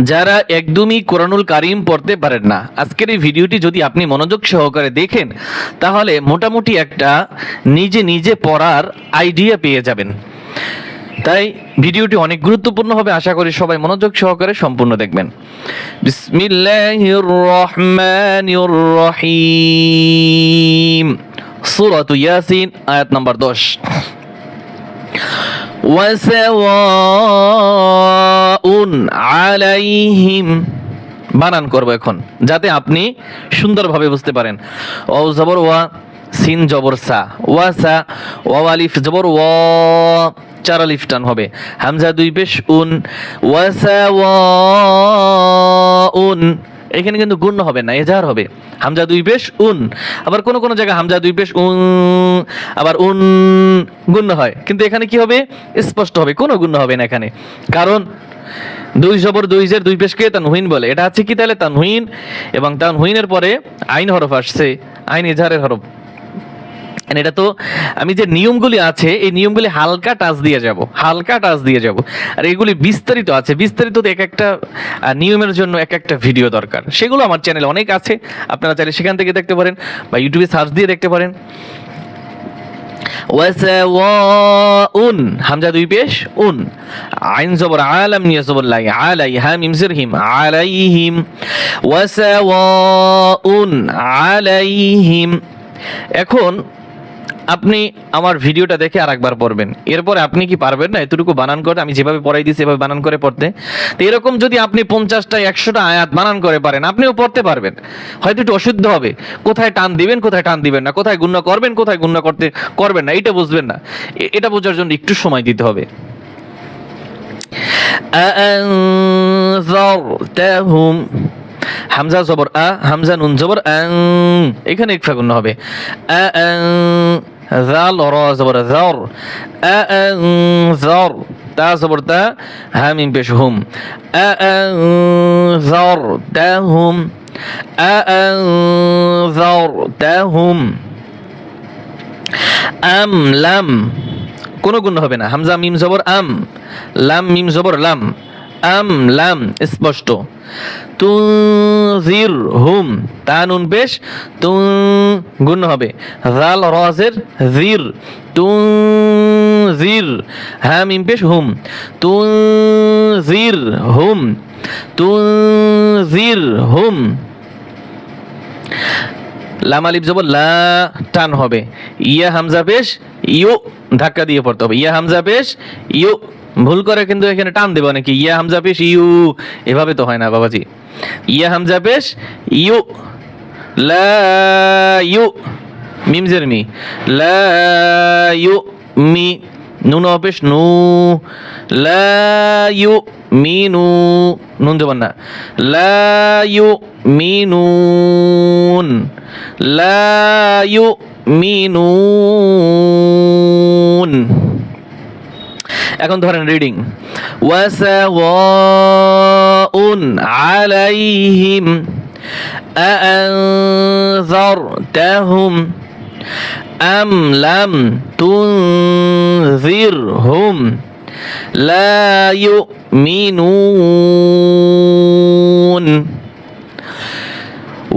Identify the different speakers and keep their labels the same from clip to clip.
Speaker 1: যারা একদমই কোরআনুল কারীম পড়তে পারেন না, আজকের এই ভিডিওটি যদি আপনি মনোযোগ সহকারে দেখেন তাহলে মোটামুটি একটা নিজে নিজে পড়ার আইডিয়া পেয়ে যাবেন। তাই ভিডিওটি অনেক গুরুত্বপূর্ণ হবে, আশা করি সবাই মনোযোগ সহকারে সম্পূর্ণ দেখবেন। বিসমিল্লাহির রহমানির রহিম, সূরাতু ইয়াসিন, আয়াত নাম্বার 10। ওয়াসাওয়াউন আলাইহিম, বানান করব এখন যাতে আপনি সুন্দরভাবে বুঝতে পারেন। ও জবর ওয়া, সিন জবর সা, ওয়াসা, ওয়া আলিফ জবর ওয়া, চার আলিফ টান হবে, হামজা দুই পেশ উন, ওয়াসাওয়াউন, এখানে কিন্তু গুণ হবে না, এজাহার হবে, হামজা দুই পেশ উন। আবার কোন কোন জায়গায় হামজা দুই পেশ উন, আবার উন গুণ হয়, কিন্তু এখানে কি হবে, স্পষ্ট হবে, কোনো গুণ হবে না এখানে, কারণ দুই জবর দুই জের দুই পেশকে তানহুইন বলে। এটা আছে কি তাহলে তানহুইন, এবং তানহুইনের পরে আইন হরফ আসছে, আইন এজাহারের হরফ। এটা তো আমি যে নিয়মগুলি আছে এই নিয়মগুলি হালকা টাচ দিয়ে যাব, হালকা টাচ দিয়ে যাব, আর এগুলি বিস্তারিত আছে, বিস্তারিত এক একটা নিয়মের জন্য এক একটা ভিডিও দরকার, সেগুলো আমার চ্যানেলে অনেক আছে, আপনারা চাইলে সেখান থেকে দেখতে পারেন বা ইউটিউবে সার্চ দিয়ে দেখতে পারেন। ওয়াসাওয়াউন, হামজা দুই পেশ উন, আইন জবর আলাম নিয়া জবর লাই, আলাই, হা মিম জের হিম, আলাইহিম, ওয়াসাওয়াউন আলাইহিম। এখন আপনি আমার ভিডিওটা দেখে আরেকবার পড়বেন, এরপরে আপনি কি পারবেন না এতটুকু বানান করে, আমি যেভাবে পড়াই দিয়েছি এভাবে বানান করে পড়তে? তো এরকম যদি আপনি 50টা 100টা আয়াত বানান করে পারেন, আপনিও পড়তে পারবেন। হয়তো একটু অশুদ্ধ হবে, কোথায় টান দিবেন কোথায় টান দিবেন না, কোথায় গুণনা করবেন কোথায় গুণনা করবেন না, এটা বুঝবেন না। এটা বোঝার জন্য একটু সময় দিতে হবে। আনজারতাহুম, হামজা জবর আ, হামজা নুন জবর আং, এখানে ইকফা গুণ হবে। জাল র জবর জার, আনজার, তা জবর তা, হা মিম পেশ হুম, আনজারতাহুম, আনজারতাহুম। আম লাম, কোনো গুণ হবে না, হামজা মিম জবর আম, লাম মিম জবর লাম, আম লাম স্পষ্ট। তুনজির হুম, তা নুন পেশ তুন গুণ হবে, জাল রাজের জির, তুনজির, হা মিম পেশ হুম, তুনজির হুম, তুনজির হুম। লাম আলিফ জবর লা, টান হবে, ইয়া হামজা পেশ ইউ, ধাক্কা দিয়ে পড়তে হবে, ইয়া হামজা পেশ ইউ। ভুল করে কিন্তু এখানে টান দেব নাকি, ইয়া হামজা পেশ ইউ, এভাবে তো হয় না বাবাজি। ইয়া হামজা পেশ ইউ, লা ইউ, মিম জের মি, লা ইউ মি, নুন পেশ নু, লা ইউ মিনু, নুন জবান না, লা ইউ মিনুন, লা ইউ মিনুন। এখন ধরেন রিডিং, ওয়াসাওয়াউন আলাইহিম আনজারতাহুম আম লাম তুনজিরহুম লা ইউমিনুন।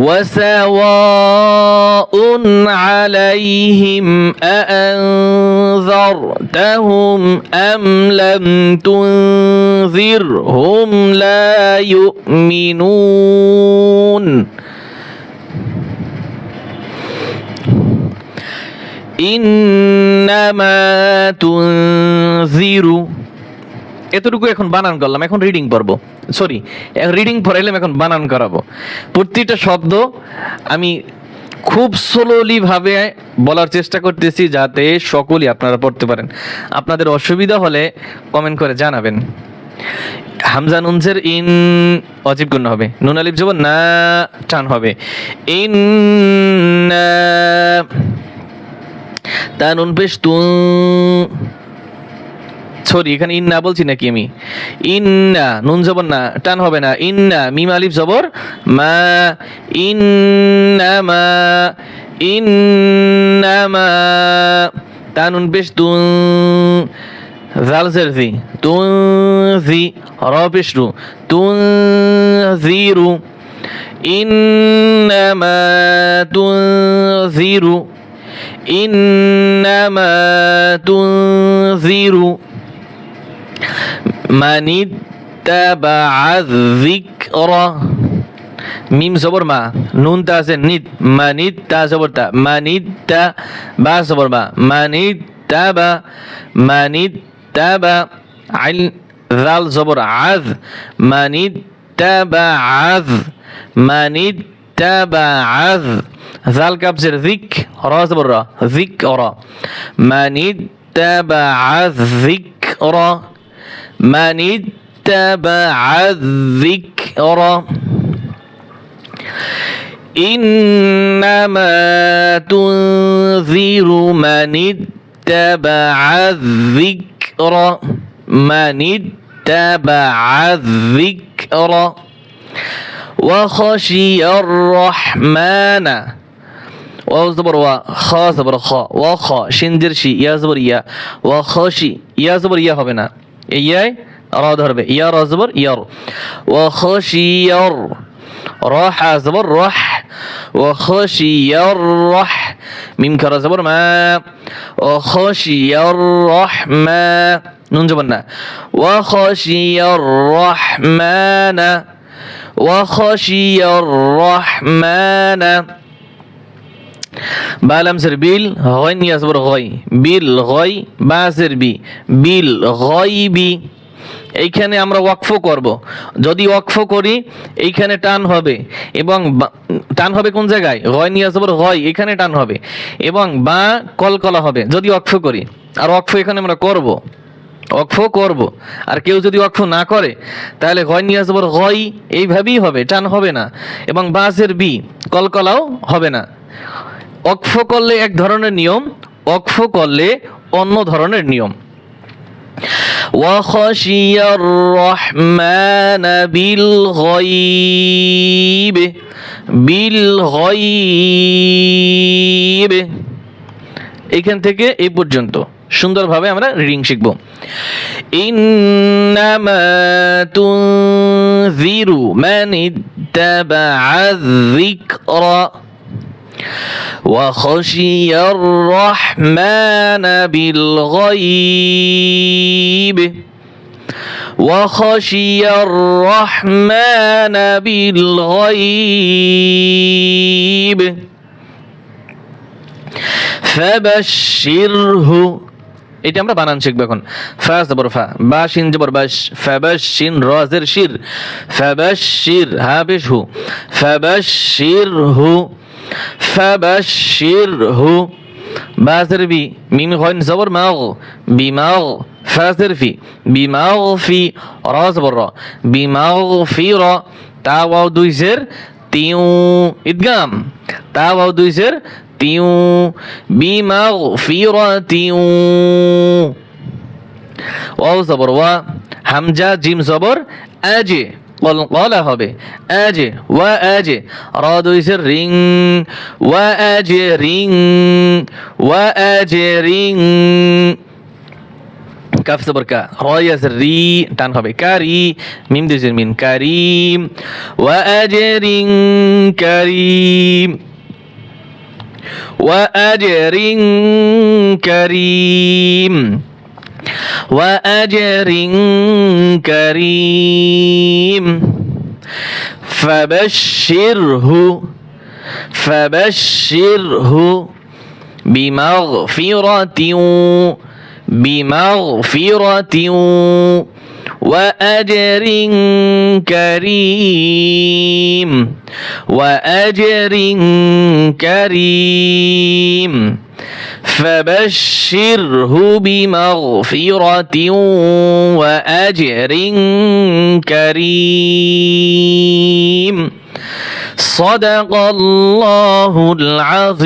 Speaker 1: وسواء عليهم أأنذرتهم أم لم تنذرهم لا يؤمنون إنما تنذر। এতটুকু এখন বানান করলাম, এখন রিডিং পড়বো, সরি রিডিং পড়াইলাম, এখন বানান করাবো। প্রতিটা শব্দ আমি খুব স্লোলি ভাবে বলার চেষ্টা করতেছি যাতে সকলেই আপনারা পড়তে পারেন। আপনাদের অসুবিধা হলে কমেন্ট করে জানাবেন। হামজা নুনজের ইন, অজিব গুণ হবে, নুন আলিফ জবর না, টান হবে, ইন, তা নুন পেশ তুন, সরি এখানে ইন্না বলছি নাকি আমি, ইন্না নুন জবর না, টান হবে না, ইন্না মিম আলিফ জবর মা, ইন্নামা, ইন্নামা, তা নুন পেশ তুন, জাল জের জি তুনজি র পেশ রু তুনজিরু ইন্নামা তুনজিরু ইন্নামা তুনজিরু মানিত্তাবাআয যিকরা মিম জবর মা নুন তা আছে নিত মানিত্তা জবর তা মানিত্তা বা জবর বা মানিত্তাবা আইন জাল জবর আয মানিত্তাবাআয জাল কাব জের যিক রা জবর রা যিকরা মানিত্তাবাআয যিকরা মানিত্তাবাআয যিকরা إنما تنذر من اتبع الذكر وخشي الرحمن واو زبر وا خا زبر خا وخا شنجر شي يا زبر يا وخشي يا زبر يا হবে না এই রা ধরবে ইয়া রা জবর ইয়ার وخشي راح زبر رح وخشي الرح ميم كرا زبر ما وخشي الرحمن نون جبنا وخشي الرحمن بالام زر بيل غين يا زبر غي بالغي با زر بي بالغيب এইখানে আমরা ওয়াকফ করব যদি ওয়াকফ করি এইখানে টান হবে এবং টান হবে কোন জায়গায় গয় নিয়া জবর গয় এখানে টান হবে এবং বা কলকলা হবে যদি ওয়াকফ করি আর ওয়াকফ এখানে আমরা করব আর কেউ যদি ওয়াকফ না করে তাহলে গয় নিয়া জবর গয় এইভাবেই হবে টান হবে না এবং বাজের বি কলকলাও হবে না ওয়াকফ করলে এক ধরনের নিয়ম ওয়াকফ করলে অন্য ধরনের নিয়ম وخشي الرحمن بالغيب এখান থেকে এই পর্যন্ত সুন্দরভাবে আমরা রিডিং শিখব ইন্নামা তুনজিরু মান ইত্তাবাআয যিকরা وخشي الرحمن بالغيب فبشره এটা আমরা বানান শিখব এখন ফা জবর ফা বা শিন জবর বাশ ফাবাশিন রা জের শির ফাবাশির হা পেশ হু ফাবাশিরহু বাজের বি মিম গইন জবর মাগ বিমাগ ফাজের ফি বিমাগফি রা জবর রা বিমাগফিরা তা ওয়াও দুই জের তিউ ইদগাম তা ওয়াও দুই জের তিউ বিমাগফিরাতিউ ওয়াও জবর ওয়া হামজা জিম জবর আজে কলা হবে আজে ওয়া আজে রা দুই জের রিং ওয়া আজে রিং কাফ জবর কা রা ইয়াজ রি টান হবে কারি মিম দুই জের মিন কারিম ওয়া আজরিন কারিম وأجر كريم وأجر كريم فبشره بمغفرة وأجر كريم فبشره بمغفرة وأجر كريم صدق الله العظيم